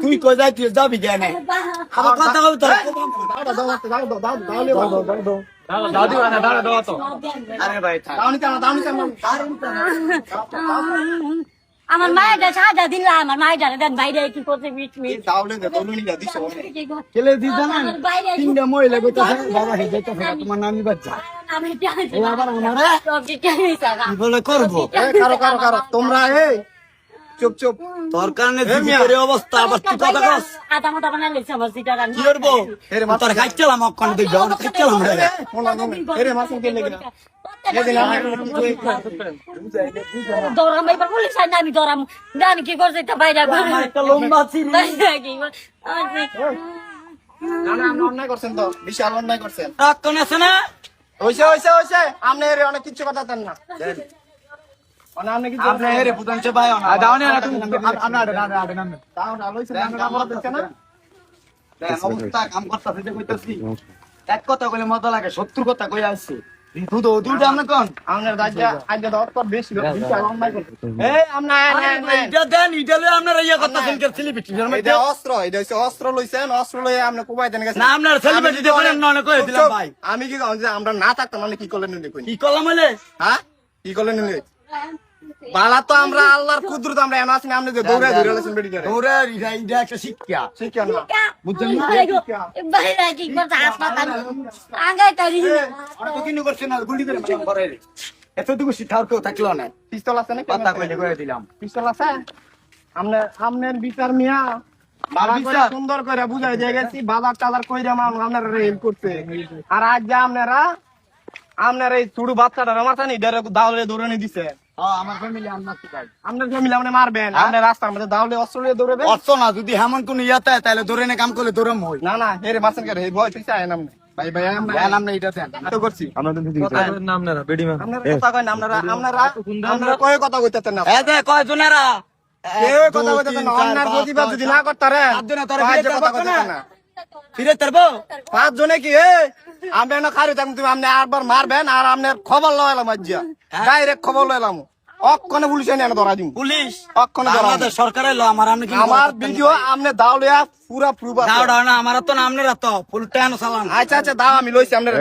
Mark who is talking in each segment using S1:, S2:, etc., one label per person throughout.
S1: তুই কই যাই তুই যাবি কেন আমার কথা কবি তোর আরে ভাই
S2: আমার মায়ের সাজা দিলা আমার মায়ের দেন বাইরে কি করছে মিট মিট
S1: কেলে দি জানেন তিনটা মহিলা কইতাছে বাবা হে যাইতাছে তোমার নানি বাচ্চা
S2: আমি
S1: এই আবার আমারে
S2: সব কি কেন সাগা
S1: কি বলে করব
S3: কারো তোমরা এই চুপ চুপ
S1: তোর কারণে জীবিতের অবস্থা আবার তুই কথা কস
S2: আটা মোটা বানাই লেছে আমার সিটার আমি
S1: কি করব তোর খাইছিলাম অক্ষণ তুই যাও না খাইছিলাম রে
S3: এরে মাসুম কে লেগে
S2: দরাম এবার পুলিশ আইনা আমি দরাম জানি কি করছে এটা বাইরে
S1: আমার একটা লম্বা ছিরি
S2: কি
S3: আমরা অন্যায় করছেন তো বিশাল অন্যায় করছেন
S1: রাক্ষণ আছে না
S3: হইছে আপনি এর অনেক কিছু কথা দেন না আপনি কিছু
S1: আপনি হেরে পুতনছে ভাই না
S3: দাও না তুমি দাও না লইছে না আমরা দেখছেন না
S1: অবস্থা কাম করতেছে যে কইতাছি এক কথা কইলে মজা লাগে 70 কথা কই আসছে দুধ দুধ আমরা কোন
S3: আপনার রাজ্য আজ দর পর বেশি বিশাল অন্যায় করছেন এই আমরা
S1: এটা দেন ইডালে আপনারা ইয়া করতেছেন কে সেলিব্রিটি
S3: এটা অস্ত্র এটা হচ্ছে অস্ত্র লইছেন অস্ত্র লয়ে আপনি কোবাই দেন গেছেন
S1: না আপনারা সেলিব্রিটি দেখেন না কই দিলাম ভাই
S3: আমি কি কই যে আমরা না থাকতাম মানে কি করলেন দেখুন
S1: কি করলাম বলে
S3: হ্যাঁ কি করলেন বালা তো আমরা আল্লাহর কুদরত আমরা এমন আছি না আপনি যে দৌড়ে ধরে লেছেন বেটি করে
S1: ওরে ইডা একটা শিক্ষা
S3: শিক্ষা না
S1: বুঝছেন না
S2: বাইরে কি করছে হাসপাতাল আঙ্গাই তারি
S1: ওরা তো কিনু করছে না গুলি করে মারা করে এতটুকু শিক্ষার কেউ থাকলো না
S3: পিস্তল আছে না
S1: কথা কইলে করে দিলাম
S3: পিস্তল আছে আমনের বিচার মিয়া বাবা
S1: বিচার?
S3: সুন্দর করে বুঝাই দিয়ে গেছি বাজার টাজার কইরা আপনারা রেল করতে আর আজ যে আপনারা এই ছোট বাচ্চাটা মারছেন এটার দাওলে দৌড়ানি দিছে
S1: হ্যাঁ আমার ফ্যামিলি আমরা কি ভাই
S3: আপনার ফ্যামিলি আপনি মারবেন আপনার রাস্তার মধ্যে দাওলে অস্ত্র নিয়ে দৌড়াবে
S1: অর্থ না যদি হেমন কোন ইয়াতে তাহলে ধরে নে কাম করলে ধরে মই
S3: না হেরে মারছেন কে রে ভয় তুই চায় না ভাই আমরা
S1: জানাম না এটা দেন
S3: তো করছি
S4: আপনারা বেডিমান
S3: আপনারা কথা কয় না আপনারা কয় কথা কইতেছেন না
S1: এ দে কয় জনেরা
S3: কেউ কথা কইতেছেন না অন্যার প্রতিবাদ যদি না করতারেন কথা কইতেছেন না
S1: ফিরে তারবো
S3: 5 জনে কি আমি না খারি থাকুন তুমি আপনি আরবার মারবেন আর আপনার খবর লইলাম আজিয়া ডাইরেক্ট খবর লইলাম অক্ষণে পুলিশে নিয়ে ধরা দিম
S1: পুলিশ
S3: অক্ষণে ধরা
S1: আমাদের সরকারের লো আমার আপনি কি
S3: আমার ভিডিও আপনি দাও লইয়া পুরা প্রুফ আছে
S1: দাও দাও না আমার তো না আপনারা তো ফুল টাইম চালান
S3: আচ্ছা দাও আমি লইছি আপনার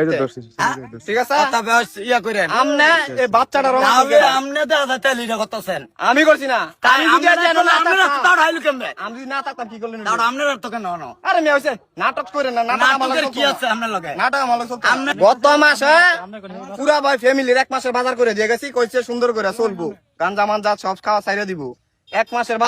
S3: ঠিক আছে
S1: কথা বেশ ইয়া করেন
S3: আপনি এই বাচ্চাটা রং
S1: তাহলে আপনি দাদা তেলিটা করতেছেন
S3: আমি করছি না আমি যদি আজ না
S1: আপনারা তো
S3: থাকতাম,
S1: দাও হাইলু কেমনে
S3: আমি যদি না থাকতাম কি করলেন
S1: দাও আপনারা তো কেন না
S3: আরে মেয়ে হইছে নাটক করে না নাটক আমার
S1: নাটকের
S3: লগে
S1: কি
S3: চলতো
S1: আছে
S3: না।
S1: আপনার লগে
S3: নাটক আমার লগে চলতো না। গত মাসে পুরা ভাই ফ্যামিলির 1 মাসের বাজার করে দিয়ে গেছি কইছে সুন্দর করে চলবো গাঞ্জা মাঞ্জা সব খাওয়া ছাইরা দিব 1 মাসের বাজার